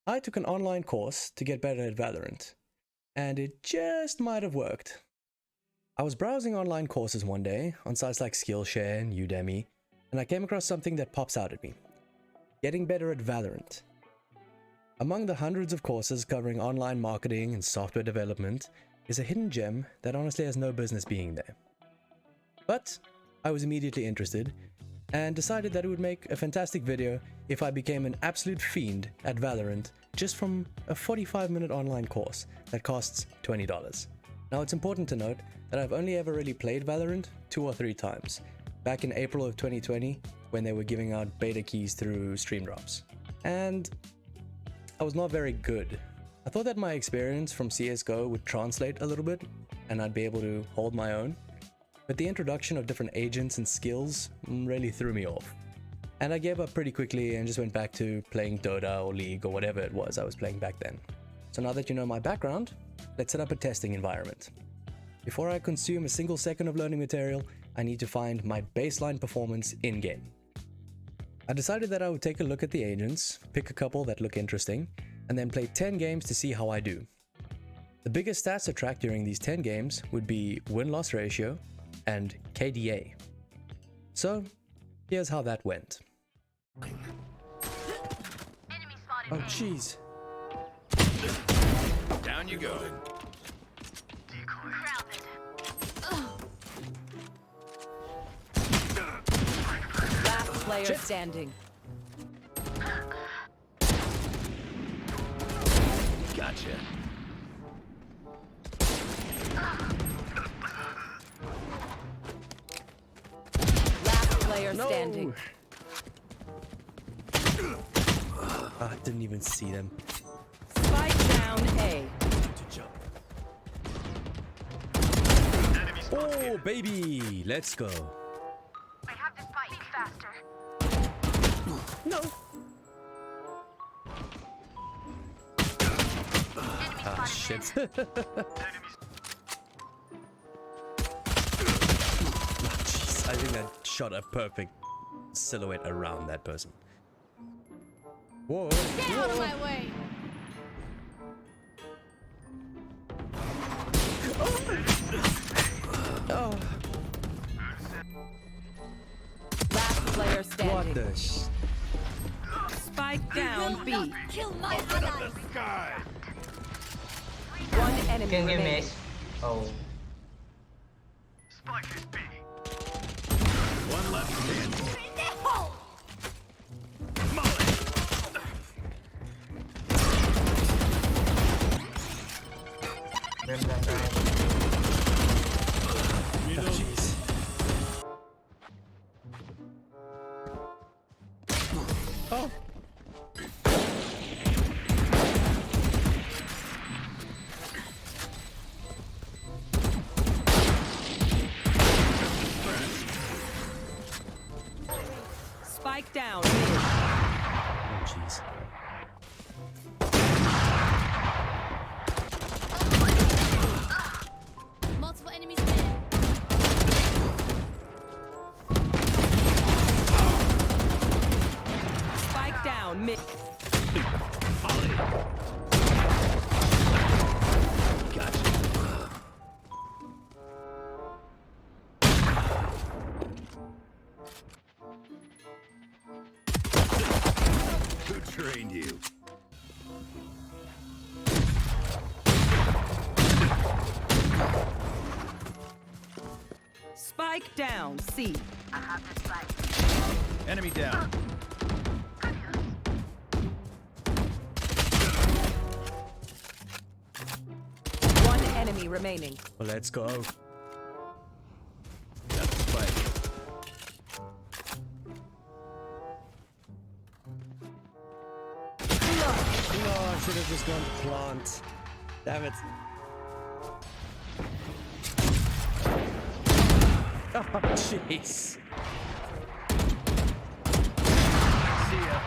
I took an online course to get better at Valorant, and it just might have worked. I was browsing online courses one day on sites like Skillshare and Udemy, and I came across something that pops out at me: getting better at Valorant. Among the hundreds of courses covering online marketing and software development is a hidden gem that honestly has no business being there. But I was immediately interested and decided that it would make a fantastic video if I became an absolute fiend at Valorant just from a 45-minute online course that costs $20. Now, it's important to note that I've only ever really played Valorant 2 or 3 times, back in April of 2020 when they were giving out beta keys through stream drops. And I was not very good. I thought that my experience from CSGO would translate a little bit and I'd be able to hold my own, but the introduction of different agents and skills really threw me off. And I gave up pretty quickly and just went back to playing Dota or League or whatever it was I was playing back then. So now that you know my background, let's set up a testing environment. Before I consume a single second of learning material, I need to find my baseline performance in-game. I decided that I would take a look at the agents, pick a couple that look interesting, and then play 10 games to see how I do. The biggest stats to track during these 10 games would be win-loss ratio and KDA. So, here's how that went. Oh jeez. Down you go. Last player standing. Gotcha. Last player standing. I didn't even see them. Spike down A. Oh baby, let's go. I have this fight faster. No. Ah shit. Jeez, I think that shot a perfect silhouette around that person. Whoa. Get out of my way! Oh. Last player What standing. the Spike down B. Kill my allies! One enemy Can you remaining. miss? Oh. Spike is B. One left standing. Rem down right. Oh, jeez. Oh. Spike down. Oh, jeez. Multiple enemies mid. Spike down mid. Who trained you? Spike down C. I have this fight. Enemy down. One enemy remaining. Well, let's go. That's the spike. No, I should have just gone to plant. Damn it. Oh, jeez. See ya.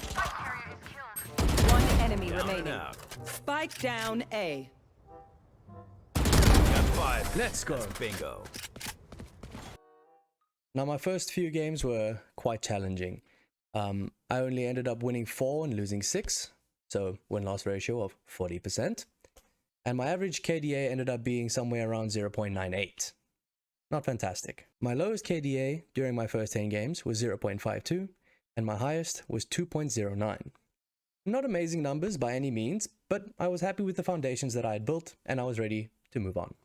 Spike carrier is killed. One enemy Down and remaining. out. Spike down A. Got 5. Let's go. That's bingo. Now, my first few games were quite challenging. I only ended up winning 4 and losing 6, so win-loss ratio of 40%. And my average KDA ended up being somewhere around 0.98. Not fantastic. My lowest KDA during my first 10 games was 0.52, and my highest was 2.09. Not amazing numbers by any means, but I was happy with the foundations that I had built, and I was ready to move on.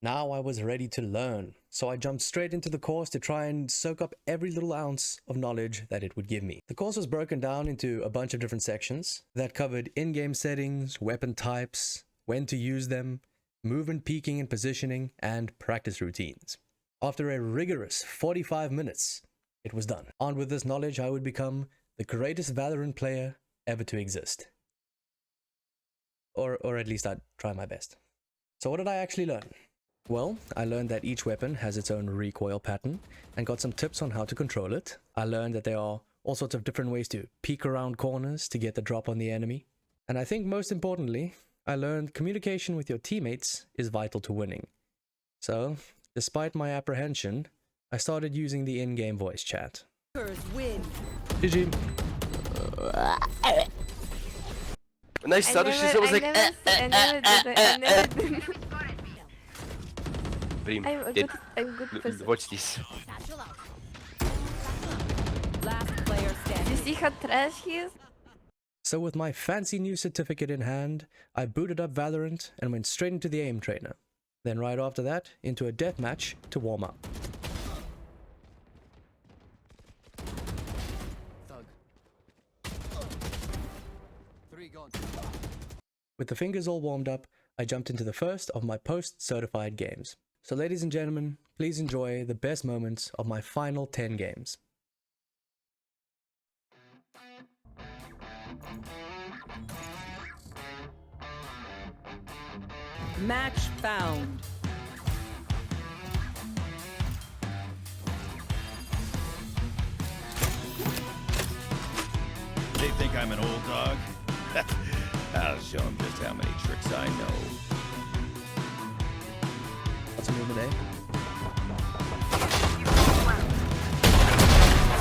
Now I was ready to learn, so I jumped straight into the course to try and soak up every little ounce of knowledge that it would give me. The course was broken down into a bunch of different sections that covered in-game settings, weapon types, when to use them, movement peaking and positioning, and practice routines. After a rigorous 45 minutes, it was done. Armed with this knowledge, I would become the greatest Valorant player ever to exist. Or at least I'd try my best. So what did I actually learn? Well, I learned that each weapon has its own recoil pattern and got some tips on how to control it. I learned that there are all sorts of different ways to peek around corners to get the drop on the enemy. And I think most importantly, I learned communication with your teammates is vital to winning. So, despite my apprehension, I started using the in-game voice chat. Win. GG. When I started, she was like, I never did. Brim, I'm good person. watch this. Last player You standing. see how trash he is? So with my fancy new certificate in hand, I booted up Valorant and went straight into the aim trainer. Then right after that, into a deathmatch to warm up. With the fingers all warmed up, I jumped into the first of my post-certified games. So ladies and gentlemen, please enjoy the best moments of my final 10 games. Match found. They think I'm an old dog? I'll show them just how many tricks I know. What's a movement, eh?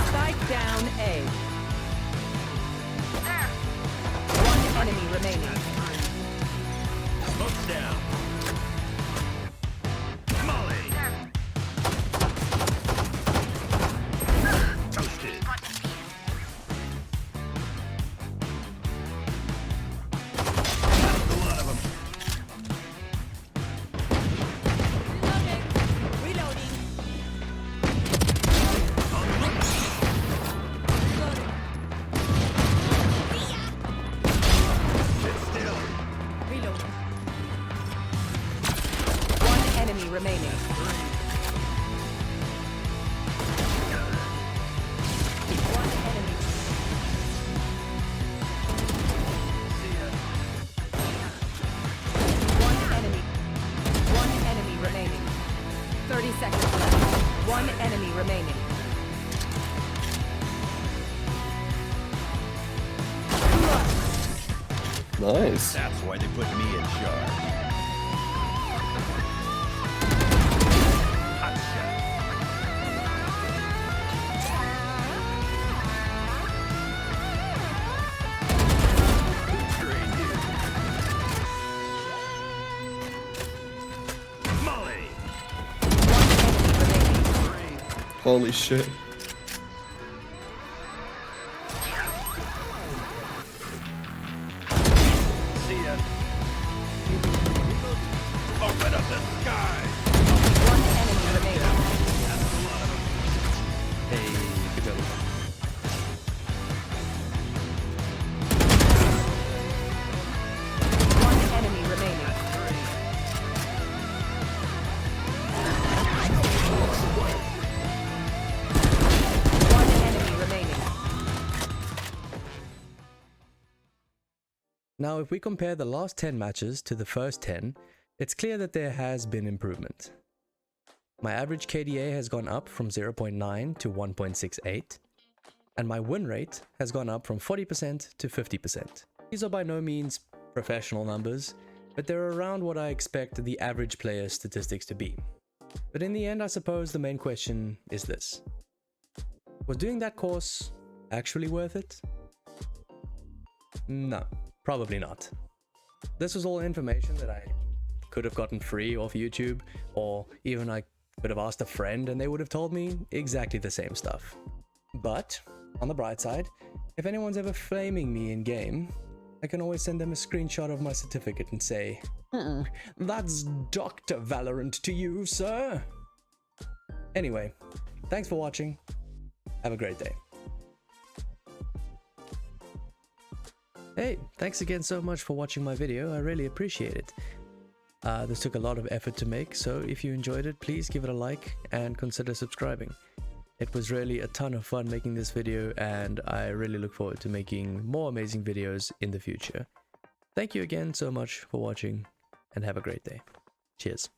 Spike down A. One enemy remaining. Smoke's down. Molly. Toasted. That's a lot of them. Reloading. Sit still. Reloading. One enemy remaining. One enemy. One enemy. One enemy remaining. 30 seconds left. One enemy remaining. Nice. That's why they put me in charge. Hot shot. Who trained you? Molly. One enemy remaining. Holy shit. See ya. Open up the sky. One enemy remaining. Hey, good job. One enemy remaining. One enemy remaining. Now, if we compare the last 10 matches to the first 10, it's clear that there has been improvement. My average KDA has gone up from 0.9 to 1.68, and my win rate has gone up from 40% to 50%. These are by no means professional numbers, but they're around what I expect the average player's statistics to be. But in the end, I suppose the main question is this. Was doing that course actually worth it? No, probably not. This was all information that I could have gotten free off YouTube, or even I could have asked a friend and they would have told me exactly the same stuff. But, on the bright side, if anyone's ever flaming me in game, I can always send them a screenshot of my certificate and say, that's Dr. Valorant to you, sir. Anyway, thanks for watching. Have a great day. Hey, thanks again so much for watching my video. I really appreciate it. This took a lot of effort to make, so if you enjoyed it, please give it a like and consider subscribing. It was really a ton of fun making this video, and I really look forward to making more amazing videos in the future. Thank you again so much for watching, and have a great day. Cheers.